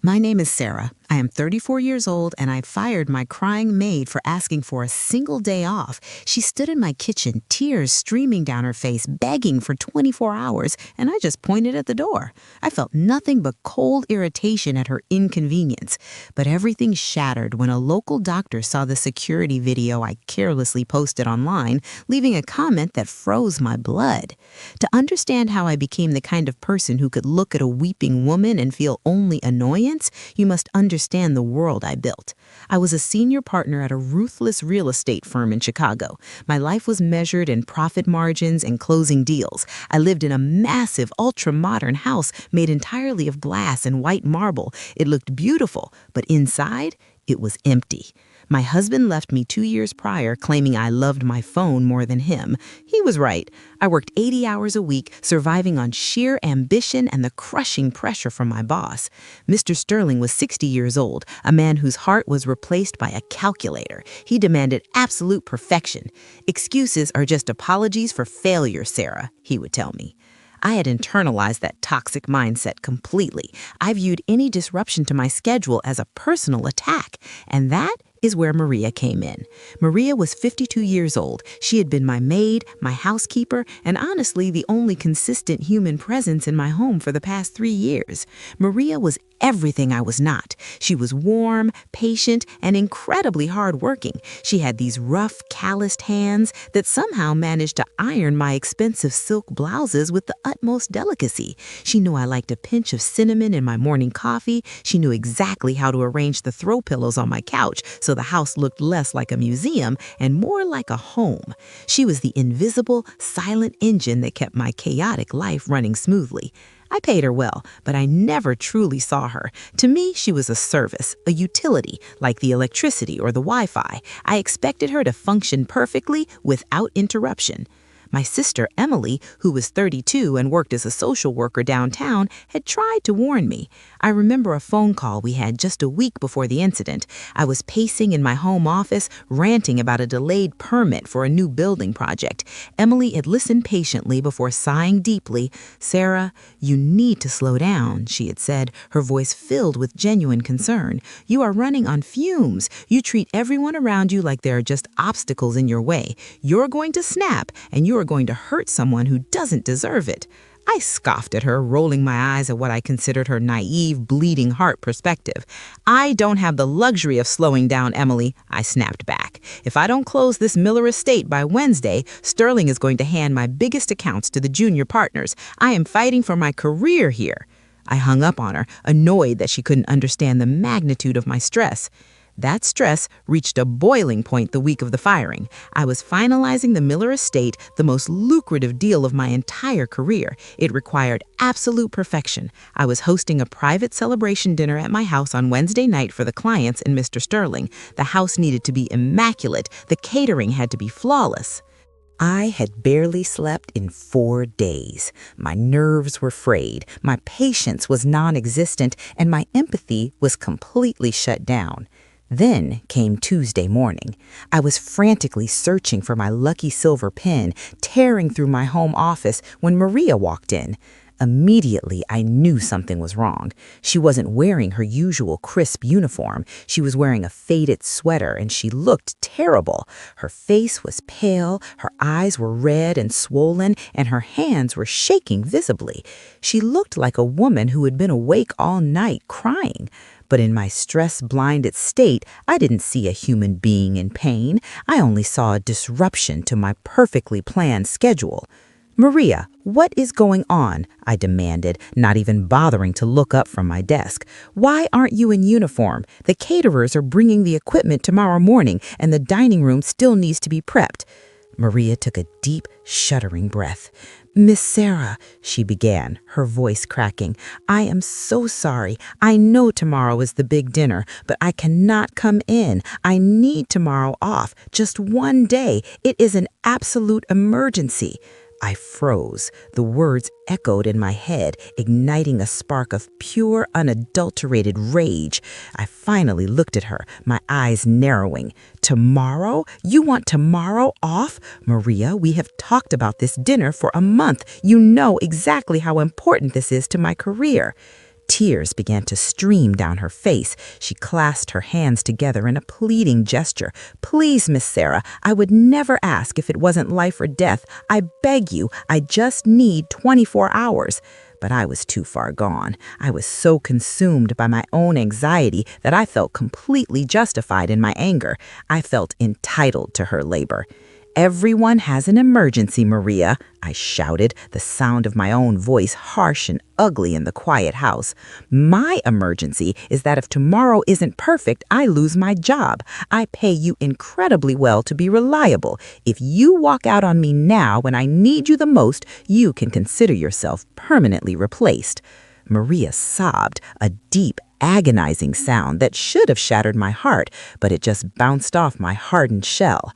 My name is Sarah. I am 34 years old and I fired my crying maid for asking for a single day off. She stood in my kitchen, tears streaming down her face, begging for 24 hours, and I just pointed at the door. I felt nothing but cold irritation at her inconvenience. But everything shattered when a local doctor saw the security video I carelessly posted online, leaving a comment that froze my blood. To understand how I became the kind of person who could look at a weeping woman and feel only annoyance, you must understand the world I built. I was a senior partner at a ruthless real estate firm in Chicago. My life was measured in profit margins and closing deals. I lived in a massive, ultra-modern house made entirely of glass and white marble. It looked beautiful, but inside, it was empty. My husband left me 2 years prior, claiming I loved my phone more than him. He was right. I worked 80 hours a week, surviving on sheer ambition and the crushing pressure from my boss. Mr. Sterling was 60 years old, a man whose heart was replaced by a calculator. He demanded absolute perfection. "Excuses are just apologies for failure, Sarah," he would tell me. I had internalized that toxic mindset completely. I viewed any disruption to my schedule as a personal attack, and that is where Maria came in. Maria was 52 years old. She had been my maid, my housekeeper, and honestly the only consistent human presence in my home for the past 3 years. Maria was everything I was not. She was warm, patient, and incredibly hardworking. She had these rough, calloused hands that somehow managed to iron my expensive silk blouses with the utmost delicacy. She knew I liked a pinch of cinnamon in my morning coffee. She knew exactly how to arrange the throw pillows on my couch so the house looked less like a museum and more like a home. She was the invisible, silent engine that kept my chaotic life running smoothly. I paid her well, but I never truly saw her. To me, she was a service, a utility, like the electricity or the Wi-Fi. I expected her to function perfectly without interruption. My sister, Emily, who was 32 and worked as a social worker downtown, had tried to warn me. I remember a phone call we had just a week before the incident. I was pacing in my home office, ranting about a delayed permit for a new building project. Emily had listened patiently before sighing deeply. "Sarah, you need to slow down," she had said, her voice filled with genuine concern. "You are running on fumes. You treat everyone around you like there are just obstacles in your way. You're going to snap, and you are going to hurt someone who doesn't deserve it." I scoffed at her, rolling my eyes at what I considered her naive, bleeding heart perspective. "I don't have the luxury of slowing down, Emily," I snapped back. "If I don't close this Miller estate by Wednesday, Sterling is going to hand my biggest accounts to the junior partners. I am fighting for my career here." I hung up on her, annoyed that she couldn't understand the magnitude of my stress. That stress reached a boiling point the week of the firing. I was finalizing the Miller estate, the most lucrative deal of my entire career. It required absolute perfection. I was hosting a private celebration dinner at my house on Wednesday night for the clients and Mr. Sterling. The house needed to be immaculate. The catering had to be flawless. I had barely slept in 4 days. My nerves were frayed, my patience was non-existent, and my empathy was completely shut down. Then came Tuesday morning. I was frantically searching for my lucky silver pen, tearing through my home office when Maria walked in. Immediately, I knew something was wrong. She wasn't wearing her usual crisp uniform. She was wearing a faded sweater, and she looked terrible. Her face was pale, her eyes were red and swollen, and her hands were shaking visibly. She looked like a woman who had been awake all night crying. But in my stress-blinded state, I didn't see a human being in pain. I only saw a disruption to my perfectly planned schedule. "Maria, what is going on?" I demanded, not even bothering to look up from my desk. "Why aren't you in uniform? The caterers are bringing the equipment tomorrow morning, and the dining room still needs to be prepped." Maria took a deep, shuddering breath. "Miss Sarah," she began, her voice cracking, "I am so sorry. I know tomorrow is the big dinner, but I cannot come in. I need tomorrow off, just 1 day. It is an absolute emergency." I froze. The words echoed in my head, igniting a spark of pure, unadulterated rage. I finally looked at her, my eyes narrowing. "Tomorrow? You want tomorrow off? Maria, we have talked about this dinner for a month. You know exactly how important this is to my career." Tears began to stream down her face. She clasped her hands together in a pleading gesture. "Please, Miss Sarah, I would never ask if it wasn't life or death. I beg you, I just need 24 hours. But I was too far gone. I was so consumed by my own anxiety that I felt completely justified in my anger. I felt entitled to her labor. "Everyone has an emergency, Maria," I shouted, the sound of my own voice harsh and ugly in the quiet house. "My emergency is that if tomorrow isn't perfect, I lose my job. I pay you incredibly well to be reliable. If you walk out on me now when I need you the most, you can consider yourself permanently replaced." Maria sobbed, a deep, agonizing sound that should have shattered my heart, but it just bounced off my hardened shell.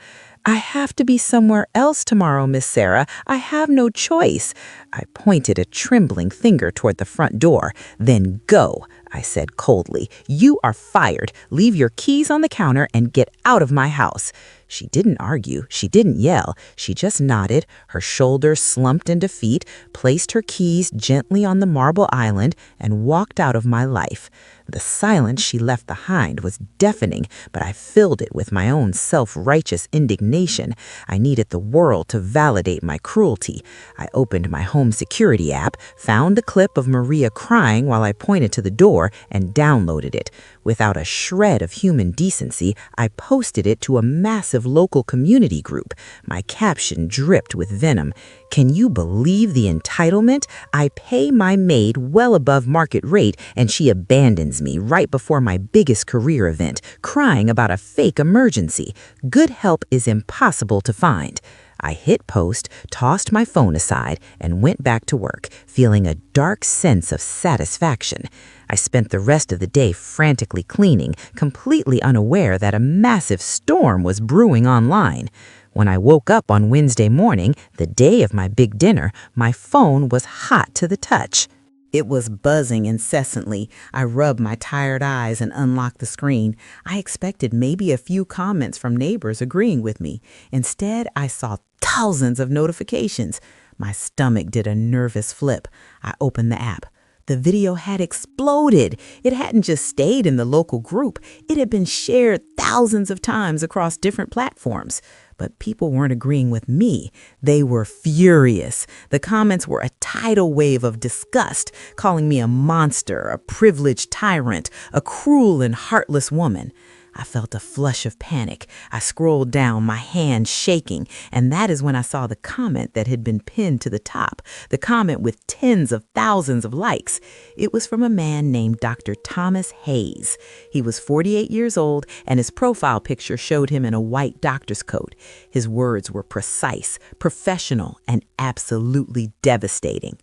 "I have to be somewhere else tomorrow, Miss Sarah. I have no choice." I pointed a trembling finger toward the front door. "Then go," I said coldly. "You are fired. Leave your keys on the counter and get out of my house." She didn't argue. She didn't yell. She just nodded, her shoulders slumped in defeat, placed her keys gently on the marble island, and walked out of my life. The silence she left behind was deafening, but I filled it with my own self-righteous indignation. I needed the world to validate my cruelty. I opened my home security app, found the clip of Maria crying while I pointed to the door, and downloaded it. Without a shred of human decency, I posted it to a massive local community group. My caption dripped with venom. "Can you believe the entitlement? I pay my maid well above market rate, and she abandons me right before my biggest career event, crying about a fake emergency. Good help is impossible to find." I hit post, tossed my phone aside, and went back to work, feeling a dark sense of satisfaction. I spent the rest of the day frantically cleaning, completely unaware that a massive storm was brewing online. When I woke up on Wednesday morning, the day of my big dinner, my phone was hot to the touch. It was buzzing incessantly. I rubbed my tired eyes and unlocked the screen. I expected maybe a few comments from neighbors agreeing with me. Instead, I saw thousands of notifications. My stomach did a nervous flip. I opened the app. The video had exploded. It hadn't just stayed in the local group. It had been shared thousands of times across different platforms. But people weren't agreeing with me. They were furious. The comments were a tidal wave of disgust, calling me a monster, a privileged tyrant, a cruel and heartless woman. I felt a flush of panic. I scrolled down, my hand shaking, and that is when I saw the comment that had been pinned to the top, the comment with tens of thousands of likes. It was from a man named Dr. Thomas Hayes. He was 48 years old, and his profile picture showed him in a white doctor's coat. His words were precise, professional, and absolutely devastating.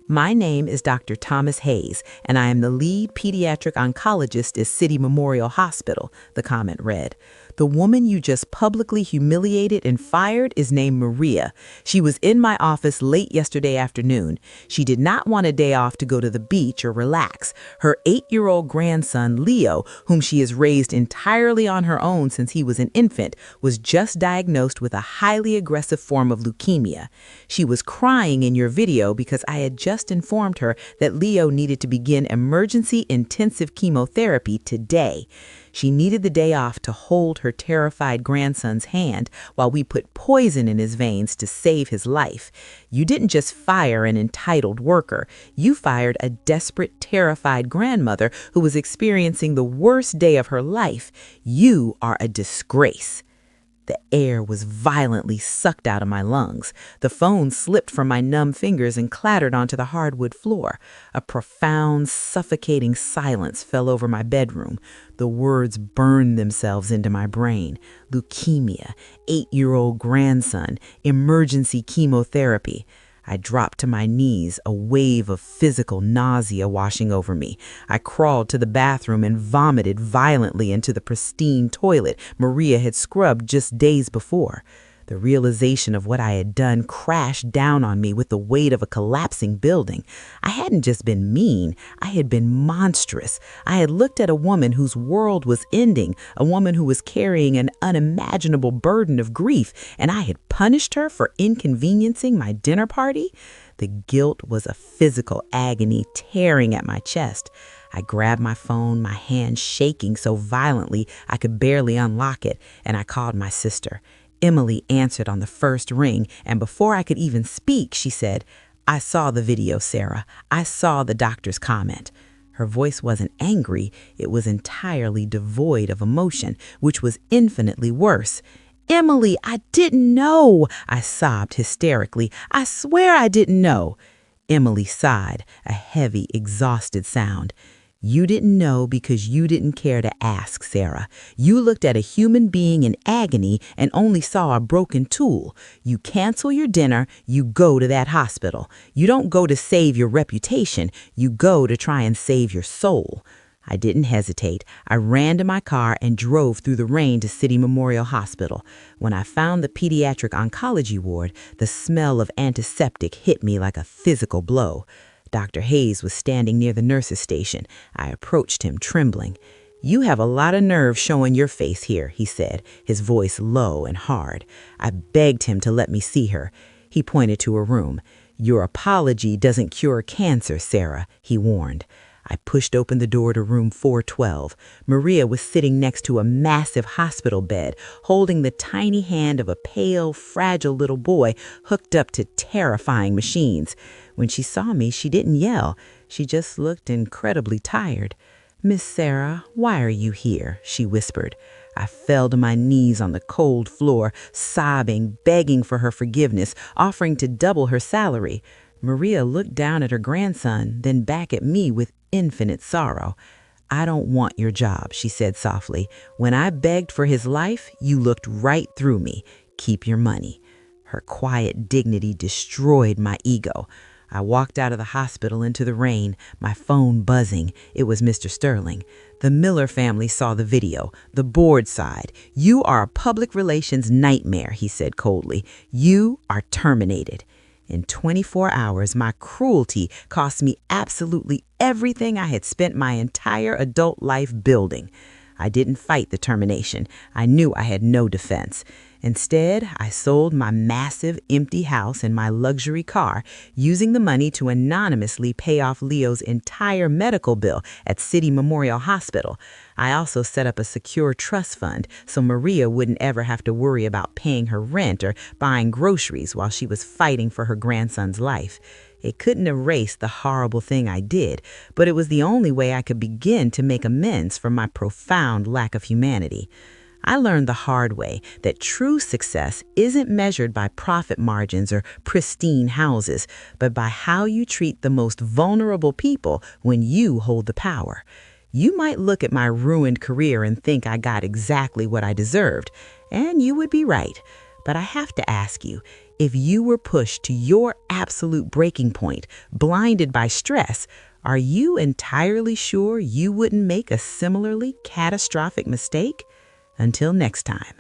"My name is Dr. Thomas Hayes, and I am the lead pediatric oncologist at City Memorial Hospital," the comment read. "The woman you just publicly humiliated and fired is named Maria. She was in my office late yesterday afternoon. She did not want a day off to go to the beach or relax. Her 8-year-old grandson, Leo, whom she has raised entirely on her own since he was an infant, was just diagnosed with a highly aggressive form of leukemia. She was crying in your video because I had just informed her that Leo needed to begin emergency intensive chemotherapy today. She needed the day off to hold her terrified grandson's hand while we put poison in his veins to save his life. You didn't just fire an entitled worker. You fired a desperate, terrified grandmother who was experiencing the worst day of her life. You are a disgrace." The air was violently sucked out of my lungs. The phone slipped from my numb fingers and clattered onto the hardwood floor. A profound, suffocating silence fell over my bedroom. The words burned themselves into my brain. Leukemia, 8-year-old grandson, emergency chemotherapy. I dropped to my knees, a wave of physical nausea washing over me. I crawled to the bathroom and vomited violently into the pristine toilet Maria had scrubbed just days before. The realization of what I had done crashed down on me with the weight of a collapsing building. I hadn't just been mean, I had been monstrous. I had looked at a woman whose world was ending, a woman who was carrying an unimaginable burden of grief, and I had punished her for inconveniencing my dinner party. The guilt was a physical agony tearing at my chest. I grabbed my phone, my hand shaking so violently I could barely unlock it, and I called my sister. Emily answered on the first ring, and before I could even speak, she said, "I saw the video, Sarah. I saw the doctor's comment." Her voice wasn't angry, it was entirely devoid of emotion, which was infinitely worse. "Emily, I didn't know," I sobbed hysterically. "I swear I didn't know." Emily sighed, a heavy, exhausted sound. "You didn't know because you didn't care to ask, Sarah. You looked at a human being in agony and only saw a broken tool. You cancel your dinner, you go to that hospital. You don't go to save your reputation, you go to try and save your soul." I didn't hesitate. I ran to my car and drove through the rain to City Memorial Hospital. When I found the pediatric oncology ward, the smell of antiseptic hit me like a physical blow. Dr. Hayes was standing near the nurse's station. I approached him, trembling. "You have a lot of nerve showing your face here," he said, his voice low and hard. I begged him to let me see her. He pointed to her room. "Your apology doesn't cure cancer, Sarah," he warned. I pushed open the door to room 412. Maria was sitting next to a massive hospital bed, holding the tiny hand of a pale, fragile little boy hooked up to terrifying machines. When she saw me, she didn't yell. She just looked incredibly tired. "Miss Sarah, why are you here?" she whispered. I fell to my knees on the cold floor, sobbing, begging for her forgiveness, offering to double her salary. Maria looked down at her grandson, then back at me with infinite sorrow. "I don't want your job," she said softly. "When I begged for his life, you looked right through me. Keep your money." Her quiet dignity destroyed my ego. I walked out of the hospital into the rain, my phone buzzing. It was Mr. Sterling. "The Miller family saw the video. The board side. You are a public relations nightmare," he said coldly. "You are terminated." In 24 hours, my cruelty cost me absolutely everything I had spent my entire adult life building. I didn't fight the termination. I knew I had no defense. Instead, I sold my massive empty house and my luxury car, using the money to anonymously pay off Leo's entire medical bill at City Memorial Hospital. I also set up a secure trust fund so Maria wouldn't ever have to worry about paying her rent or buying groceries while she was fighting for her grandson's life. It couldn't erase the horrible thing I did, but it was the only way I could begin to make amends for my profound lack of humanity. I learned the hard way that true success isn't measured by profit margins or pristine houses, but by how you treat the most vulnerable people when you hold the power. You might look at my ruined career and think I got exactly what I deserved, and you would be right. But I have to ask you, if you were pushed to your absolute breaking point, blinded by stress, are you entirely sure you wouldn't make a similarly catastrophic mistake? Until next time.